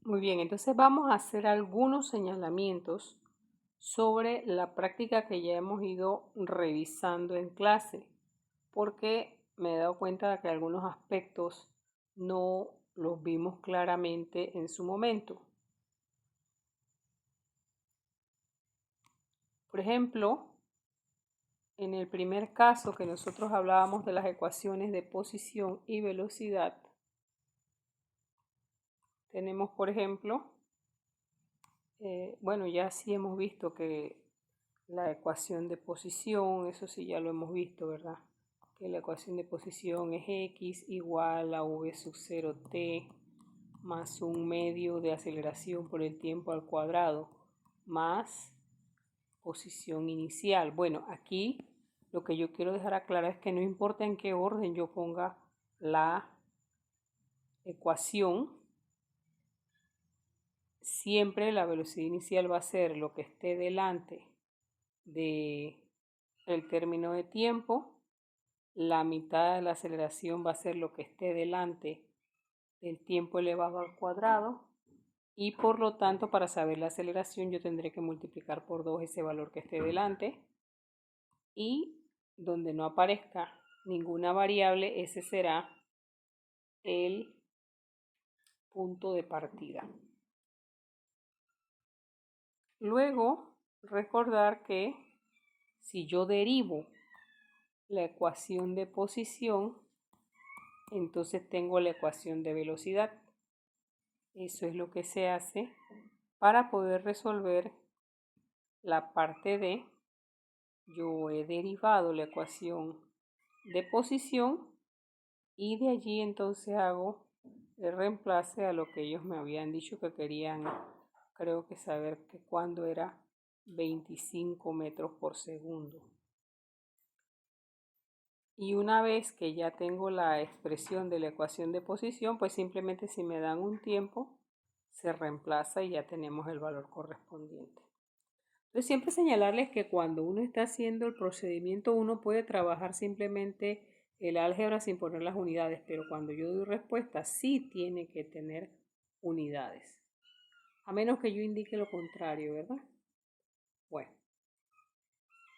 Muy bien, entonces vamos a hacer algunos señalamientos sobre la práctica que ya hemos ido revisando en clase, porque me he dado cuenta de que algunos aspectos no los vimos claramente en su momento. Por ejemplo, en el primer caso que nosotros hablábamos de las ecuaciones de posición y velocidad, tenemos, por ejemplo, bueno, ya sí hemos visto que la ecuación de posición, eso sí ya lo hemos visto, ¿verdad? Que la ecuación de posición es x igual a v sub 0t más un medio de aceleración por el tiempo al cuadrado más posición inicial. Bueno, aquí lo que yo quiero dejar aclarado es que no importa en qué orden yo ponga la ecuación, siempre la velocidad inicial va a ser lo que esté delante de el término de tiempo, la mitad de la aceleración va a ser lo que esté delante del tiempo elevado al cuadrado y por lo tanto para saber la aceleración yo tendré que multiplicar por 2 ese valor que esté delante y donde no aparezca ninguna variable ese será el punto de partida. Luego recordar que si yo derivo la ecuación de posición, entonces tengo la ecuación de velocidad. Eso es lo que se hace para poder resolver la parte de yo he derivado la ecuación de posición y de allí entonces hago el reemplace a lo que ellos me habían dicho que querían, creo que saber que cuándo era 25 metros por segundo. Y una vez que ya tengo la expresión de la ecuación de posición, pues simplemente si me dan un tiempo, se reemplaza y ya tenemos el valor correspondiente. Entonces siempre señalarles que cuando uno está haciendo el procedimiento, uno puede trabajar simplemente el álgebra sin poner las unidades, pero cuando yo doy respuesta, sí tiene que tener unidades. A menos que yo indique lo contrario, ¿verdad? Bueno,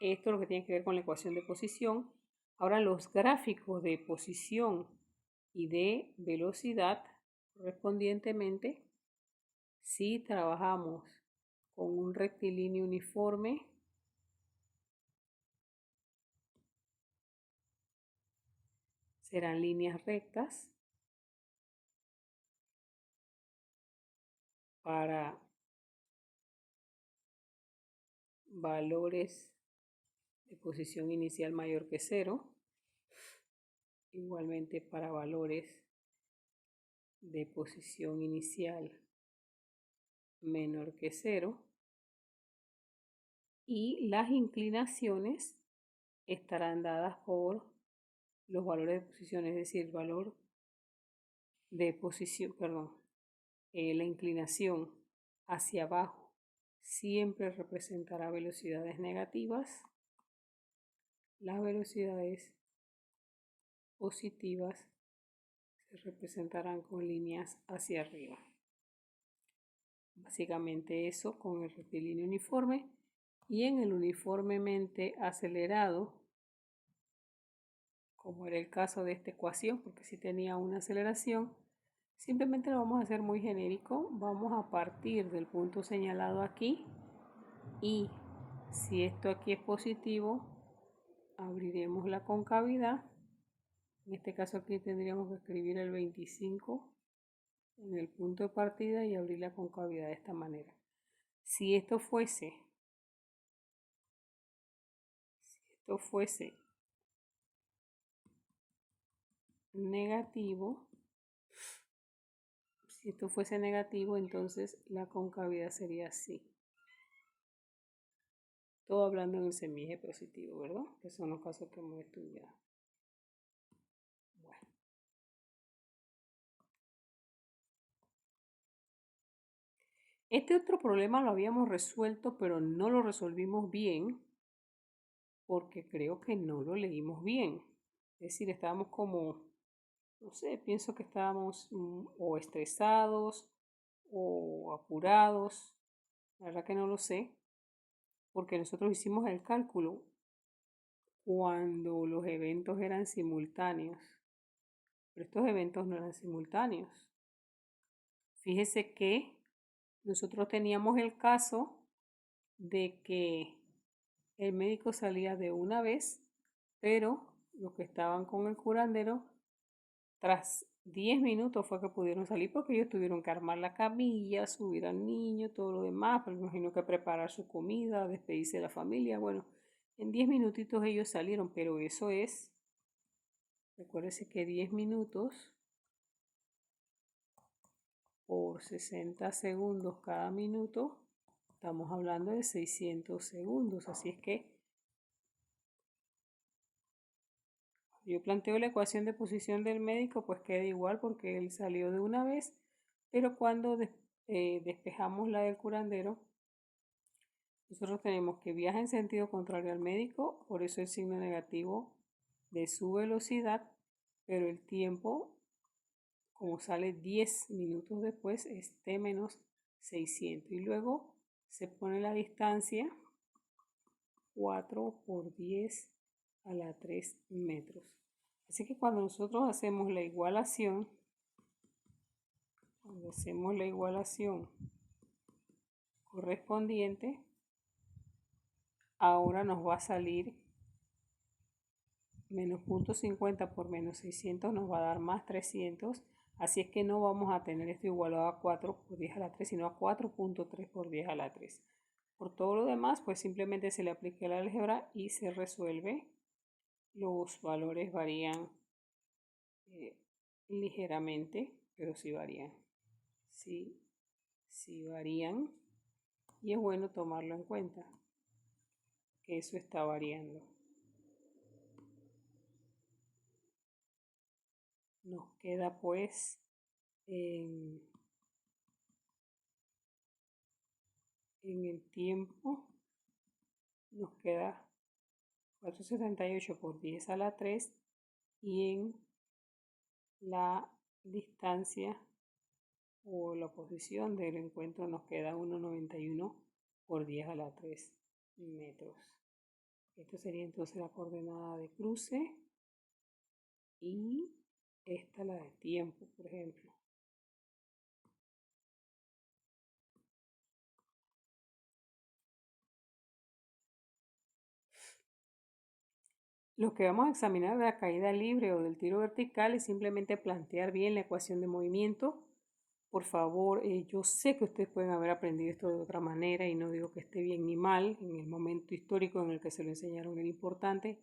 esto es lo que tiene que ver con la ecuación de posición. Ahora los gráficos de posición y de velocidad correspondientemente, si trabajamos con un rectilíneo uniforme, serán líneas rectas para valores de posición inicial mayor que 0, igualmente para valores de posición inicial menor que 0, y las inclinaciones estarán dadas por los valores de posición, es decir, el valor de posición, la inclinación hacia abajo siempre representará velocidades negativas, las velocidades positivas se representarán con líneas hacia arriba. Básicamente eso con el rectilíneo uniforme, y en el uniformemente acelerado, como era el caso de esta ecuación, porque si tenía una aceleración, simplemente lo vamos a hacer muy genérico. Vamos a partir del punto señalado aquí y si esto aquí es positivo, abriremos la concavidad. En este caso aquí tendríamos que escribir el 25 en el punto de partida y abrir la concavidad de esta manera. Si esto fuese negativo, entonces la concavidad sería así. Todo hablando en el semieje positivo, ¿verdad? Que son los casos que hemos estudiado. Bueno. Este otro problema lo habíamos resuelto, pero no lo resolvimos bien porque creo que no lo leímos bien. Es decir, estábamos como, no sé, pienso que estábamos o estresados o apurados. La verdad que no lo sé, porque nosotros hicimos el cálculo cuando los eventos eran simultáneos, pero estos eventos no eran simultáneos. Fíjese que nosotros teníamos el caso de que el médico salía de una vez, pero los que estaban con el curandero, tras 10 minutos fue que pudieron salir porque ellos tuvieron que armar la camilla, subir al niño, todo lo demás, pero me imagino que preparar su comida, despedirse de la familia. Bueno, en 10 minutitos ellos salieron, pero eso es, recuérdese que 10 minutos por 60 segundos cada minuto, estamos hablando de 600 segundos, así es que yo planteo la ecuación de posición del médico, pues queda igual porque él salió de una vez, pero cuando despejamos la del curandero, nosotros tenemos que viaja en sentido contrario al médico, por eso el signo negativo de su velocidad, pero el tiempo, como sale 10 minutos después, es t menos 600. Y luego se pone la distancia 4 por 10 a la 3 metros. Así que cuando nosotros hacemos la igualación, correspondiente, ahora nos va a salir menos 0.50 por menos 600 nos va a dar más 300. Así es que no vamos a tener esto igualado a 4 por 10 a la 3, sino a 4.3 por 10 a la 3. Por todo lo demás, pues simplemente se le aplica el álgebra y se resuelve. Los valores varían ligeramente, pero sí varían. Sí varían. Y es bueno tomarlo en cuenta, que eso está variando. Nos queda pues en el tiempo, nos queda 478 por 10 a la 3 y en la distancia o la posición del encuentro nos queda 1,91 por 10 a la 3 metros. Esto sería entonces la coordenada de cruce y esta la de tiempo, por ejemplo. Lo que vamos a examinar de la caída libre o del tiro vertical es simplemente plantear bien la ecuación de movimiento. Por favor, yo sé que ustedes pueden haber aprendido esto de otra manera y no digo que esté bien ni mal, en el momento histórico en el que se lo enseñaron era importante,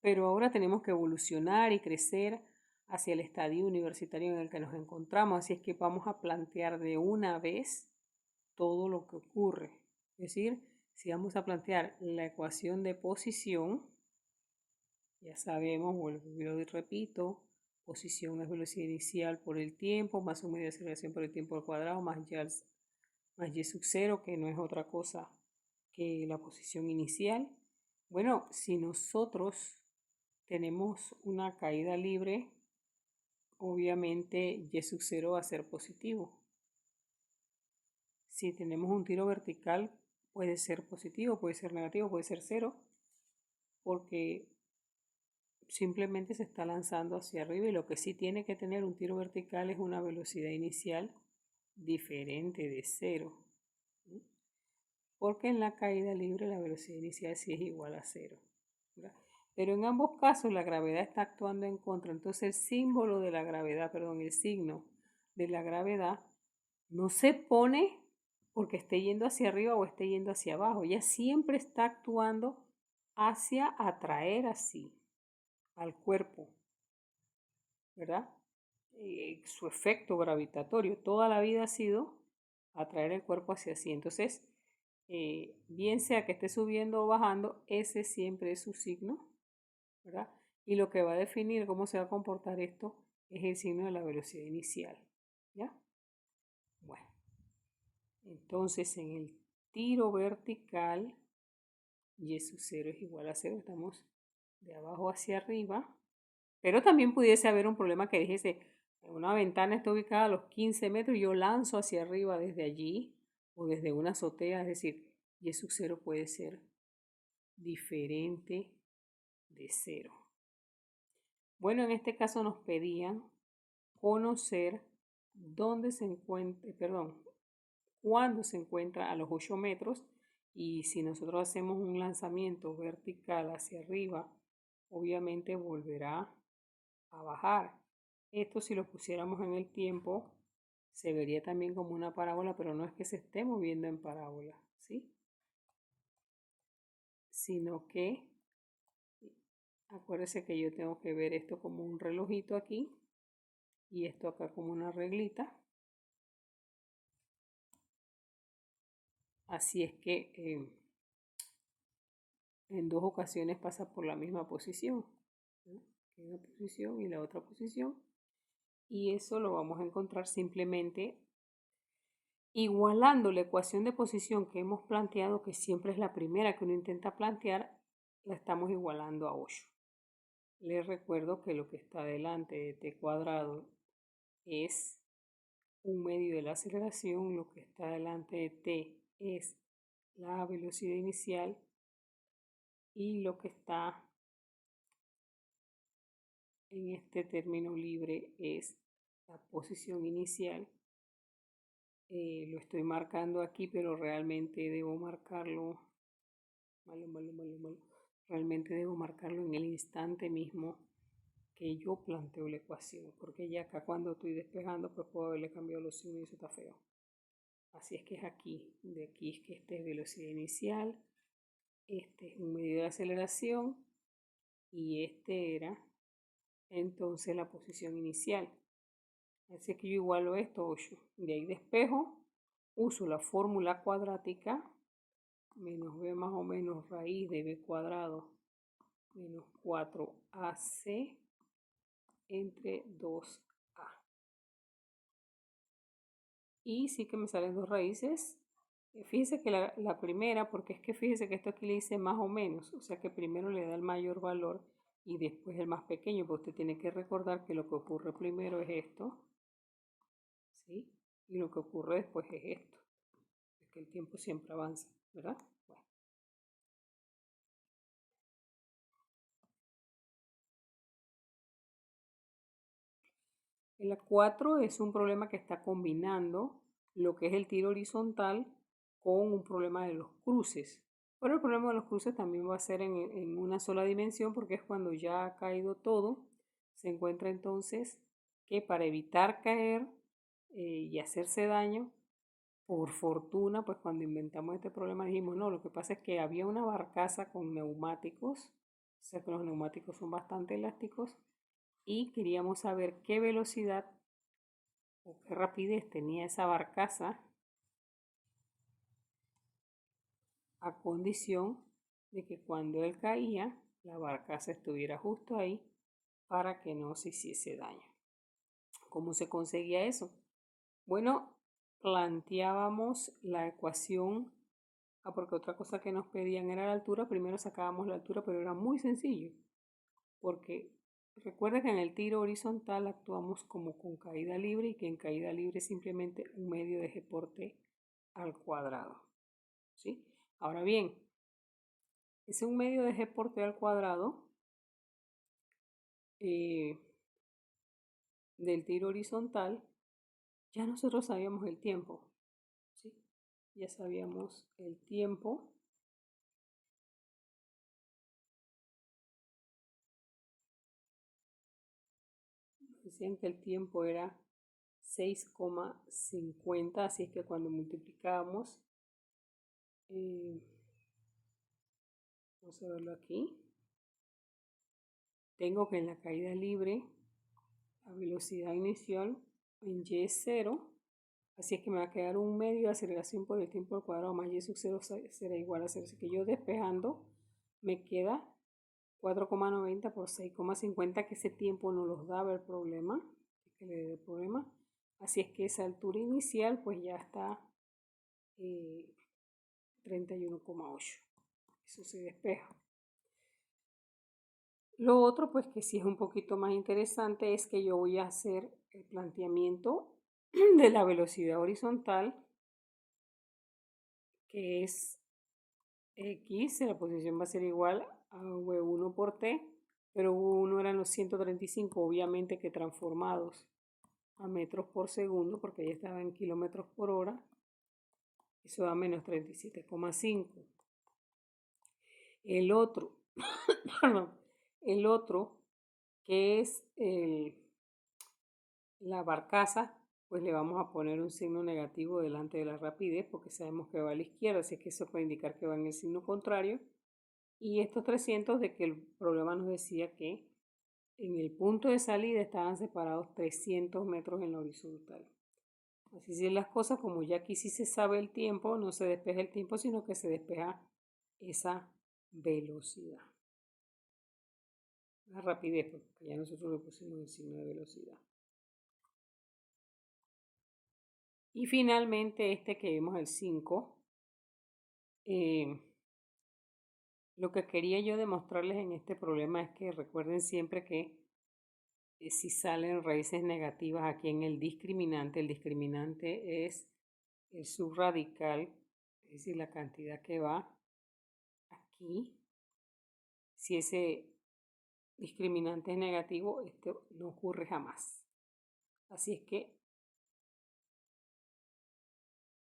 pero ahora tenemos que evolucionar y crecer hacia el estadio universitario en el que nos encontramos, así es que vamos a plantear de una vez todo lo que ocurre. Es decir, si vamos a plantear la ecuación de posición, ya sabemos, vuelvo y repito, posición es velocidad inicial por el tiempo, más un medio de aceleración por el tiempo al cuadrado, más y sub 0, que no es otra cosa que la posición inicial. Bueno, si nosotros tenemos una caída libre, obviamente y sub 0 va a ser positivo. Si tenemos un tiro vertical, puede ser positivo, puede ser negativo, puede ser 0, porque simplemente se está lanzando hacia arriba y lo que sí tiene que tener un tiro vertical es una velocidad inicial diferente de 0. Porque en la caída libre la velocidad inicial sí es igual a 0. ¿verdad? Pero en ambos casos la gravedad está actuando en contra. Entonces el símbolo de la gravedad, el signo de la gravedad no se pone porque esté yendo hacia arriba o esté yendo hacia abajo. Ella siempre está actuando hacia atraer así al cuerpo, ¿verdad? Su efecto gravitatorio toda la vida ha sido atraer el cuerpo hacia sí. Entonces, bien sea que esté subiendo o bajando, ese siempre es su signo, ¿verdad? Y lo que va a definir cómo se va a comportar esto es el signo de la velocidad inicial, ¿ya? Bueno, entonces en el tiro vertical, y sub 0 es igual a 0, estamos de abajo hacia arriba, pero también pudiese haber un problema que dijese, Una ventana está ubicada a los 15 metros y yo lanzo hacia arriba desde allí o desde una azotea, es decir, y ese cero puede ser diferente de cero. Bueno, en este caso nos pedían conocer dónde se encuentra, cuándo se encuentra a los 8 metros, y si nosotros hacemos un lanzamiento vertical hacia arriba, obviamente volverá a bajar. Esto, si lo pusiéramos en el tiempo, se vería también como una parábola, pero no es que se esté moviendo en parábola, ¿sí? Sino que acuérdese que yo tengo que ver esto como un relojito aquí y esto acá como una reglita. Así es que en dos ocasiones pasa por la misma posición, ¿no? Una posición y la otra posición. Y eso lo vamos a encontrar simplemente igualando la ecuación de posición que hemos planteado, que siempre es la primera que uno intenta plantear, la estamos igualando a 8. Les recuerdo que lo que está delante de t cuadrado es un medio de la aceleración, lo que está delante de t es la velocidad inicial y lo que está en este término libre es la posición inicial. Lo estoy marcando aquí, pero realmente debo marcarlo, realmente debo marcarlo en el instante mismo que yo planteo la ecuación, porque ya acá cuando estoy despejando pues puedo haberle cambiado los signos y eso está feo. Así es que es aquí, de aquí es que este es velocidad inicial, este es un medio de aceleración y este era entonces la posición inicial. Así que yo igualo esto 8. De ahí despejo, uso la fórmula cuadrática, menos b más o menos raíz de b cuadrado menos 4ac entre 2a. Y sí que me salen dos raíces. Fíjese que la primera, porque es que fíjese que esto aquí le dice más o menos, o sea que primero le da el mayor valor y después el más pequeño, porque usted tiene que recordar que lo que ocurre primero es esto, ¿sí? Y lo que ocurre después es esto. Es que el tiempo siempre avanza, ¿verdad? Bueno. El 4 es un problema que está combinando lo que es el tiro horizontal con un problema de los cruces. Pero el problema de los cruces también va a ser en una sola dimensión, porque es cuando ya ha caído todo. Se encuentra entonces que para evitar caer y hacerse daño, por fortuna, pues cuando inventamos este problema dijimos, no, lo que pasa es que había una barcaza con neumáticos, o sea que los neumáticos son bastante elásticos, y queríamos saber qué velocidad o qué rapidez tenía esa barcaza a condición de que cuando él caía, la barcaza estuviera justo ahí para que no se hiciese daño. ¿Cómo se conseguía eso? Bueno, planteábamos la ecuación, porque otra cosa que nos pedían era la altura. Primero sacábamos la altura, pero era muy sencillo, porque recuerda que en el tiro horizontal actuamos como con caída libre y que en caída libre es simplemente un medio de g por t al cuadrado, ¿sí? Ahora bien, es un medio de g por t al cuadrado del tiro horizontal. Ya nosotros sabíamos el tiempo, ¿sí? Ya sabíamos el tiempo. Decían que el tiempo era 6,50, así es que cuando multiplicábamos, vamos a verlo aquí, tengo que en la caída libre la velocidad inicial en y es 0, así es que me va a quedar un medio de aceleración por el tiempo al cuadrado más y sub 0 será igual a 0, así que yo despejando me queda 4,90 por 6,50, que ese tiempo no los daba el problema, que le dé el problema. Así es que esa altura inicial pues ya está 31,8. Eso se despeja. Lo otro pues que sí es un poquito más interesante es que yo voy a hacer el planteamiento de la velocidad horizontal, que es X, la posición va a ser igual a V1 por T, pero V1 eran los 135, obviamente que transformados a metros por segundo, porque ya estaba en kilómetros por hora, eso da menos 37,5. El otro, el otro, que es la barcaza, pues le vamos a poner un signo negativo delante de la rapidez, porque sabemos que va a la izquierda, así que eso puede indicar que va en el signo contrario. Y estos 300 de que el problema nos decía que en el punto de salida estaban separados 300 metros en la horizontal. Así son las cosas, como ya aquí sí se sabe el tiempo, no se despeja el tiempo, sino que se despeja esa velocidad. La rapidez, porque ya nosotros le pusimos el signo de velocidad. Y finalmente este que vemos, el 5, lo que quería yo demostrarles en este problema es que recuerden siempre que si salen raíces negativas aquí en el discriminante es el subradical, es decir, la cantidad que va aquí. Si ese discriminante es negativo, esto no ocurre jamás. Así es que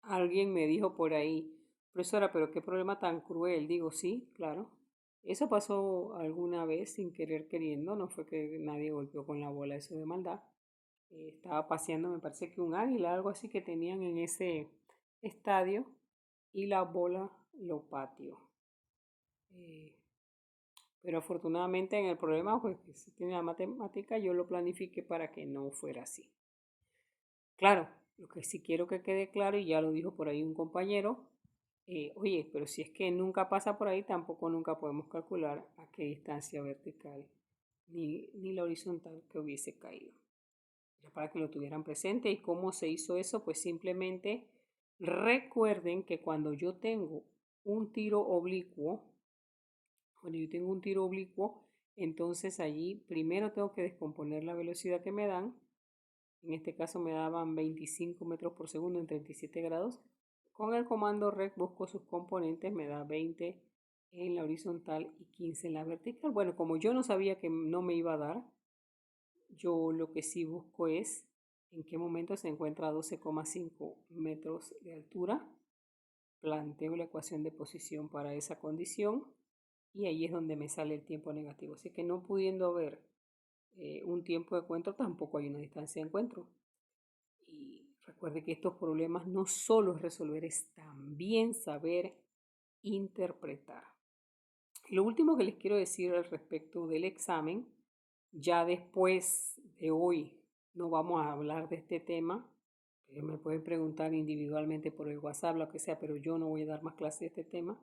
alguien me dijo por ahí, profesora, pero qué problema tan cruel. Digo, sí, claro. Eso pasó alguna vez sin querer queriendo, no fue que nadie golpeó con la bola eso de maldad. Estaba paseando, me parece que un águila, algo así que tenían en ese estadio, y la bola lo pateó. Pero afortunadamente en el problema, pues que si tiene la matemática, yo lo planifiqué para que no fuera así. Claro, lo que sí quiero que quede claro, y ya lo dijo por ahí un compañero, oye, pero si es que nunca pasa por ahí, tampoco nunca podemos calcular a qué distancia vertical ni la horizontal que hubiese caído. Ya para que lo tuvieran presente. ¿Y cómo se hizo eso? Pues simplemente recuerden que cuando yo tengo un tiro oblicuo, entonces allí primero tengo que descomponer la velocidad que me dan. En este caso me daban 25 metros por segundo en 37 grados. Con el comando rec busco sus componentes, me da 20 en la horizontal y 15 en la vertical. Bueno, como yo no sabía que no me iba a dar, yo lo que sí busco es en qué momento se encuentra a 12,5 metros de altura. Planteo la ecuación de posición para esa condición y ahí es donde me sale el tiempo negativo. Así que no pudiendo ver un tiempo de encuentro, tampoco hay una distancia de encuentro. Y recuerde que estos problemas no solo es resolver, es también saber interpretar. Lo último que les quiero decir al respecto del examen, ya después de hoy no vamos a hablar de este tema. Me pueden preguntar individualmente por el WhatsApp, lo que sea, pero yo no voy a dar más clases de este tema.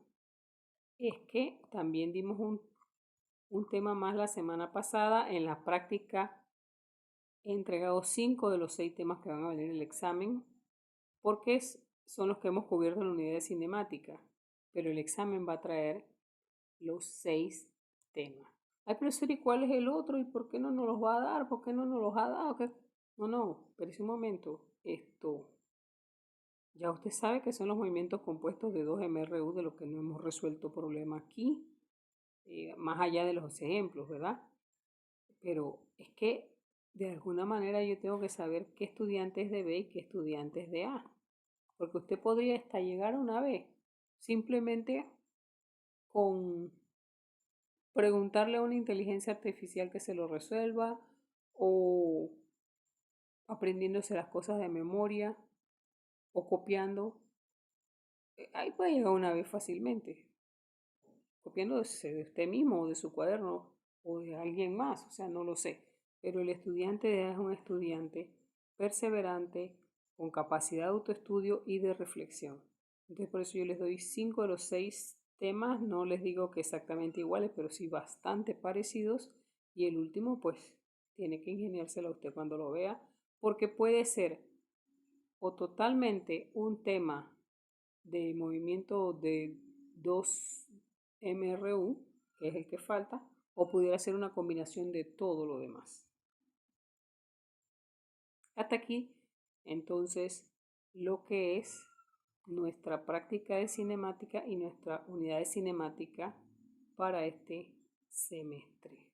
Es que también dimos un tema más la semana pasada. En la práctica he entregado 5 de los 6 temas que van a venir en el examen, porque son los que hemos cubierto en la unidad de cinemática, pero el examen va a traer los 6 temas. Ay, profesor, ¿y cuál es el otro? ¿Y por qué no nos los va a dar? ¿Por qué no nos los ha dado? No, pero un momento. Ya usted sabe que son los movimientos compuestos de 2MRU, de lo que no hemos resuelto problema aquí, más allá de los ejemplos, ¿verdad? Pero es que de alguna manera yo tengo que saber qué estudiante es de B y qué estudiante es de A. Porque usted podría hasta llegar a una B simplemente con preguntarle a una inteligencia artificial que se lo resuelva, o aprendiéndose las cosas de memoria, o copiando. Ahí puede llegar una vez fácilmente, copiándose de usted mismo o de su cuaderno o de alguien más, o sea, no lo sé. Pero el estudiante es un estudiante perseverante, con capacidad de autoestudio y de reflexión. Entonces por eso yo les doy 5 de los 6 temas, no les digo que exactamente iguales, pero sí bastante parecidos. Y el último pues tiene que ingeniárselo a usted cuando lo vea, porque puede ser o totalmente un tema de movimiento de 2MRU, que es el que falta, o pudiera ser una combinación de todo lo demás. Hasta aquí, entonces, lo que es nuestra práctica de cinemática y nuestra unidad de cinemática para este semestre.